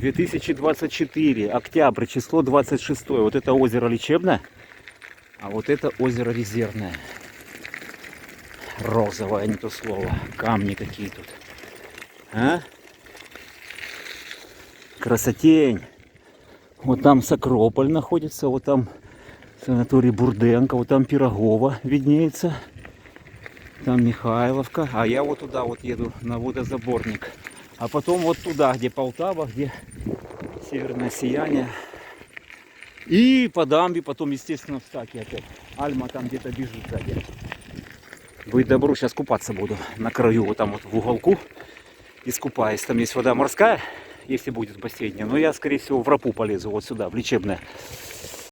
2024, октябрь, число 26. Вот это озеро лечебное, а вот это озеро резервное. Розовое, не то слово. Камни какие тут. А? Красотень. Вот там Сокрополь находится, вот там санаторий Бурденко, вот там Пирогово виднеется. Там Михайловка. А я вот туда вот еду на водозаборник. А потом вот туда, где Полтава, где северное сияние. И по дамбе потом, естественно, в Стаке опять. Альма там где-то бежит сзади. Будь добру, сейчас купаться буду. На краю, вот там вот в уголку. Искупаюсь. Там есть вода морская, если будет в бассейне. Но я, скорее всего, в Рапу полезу, вот сюда, в лечебное.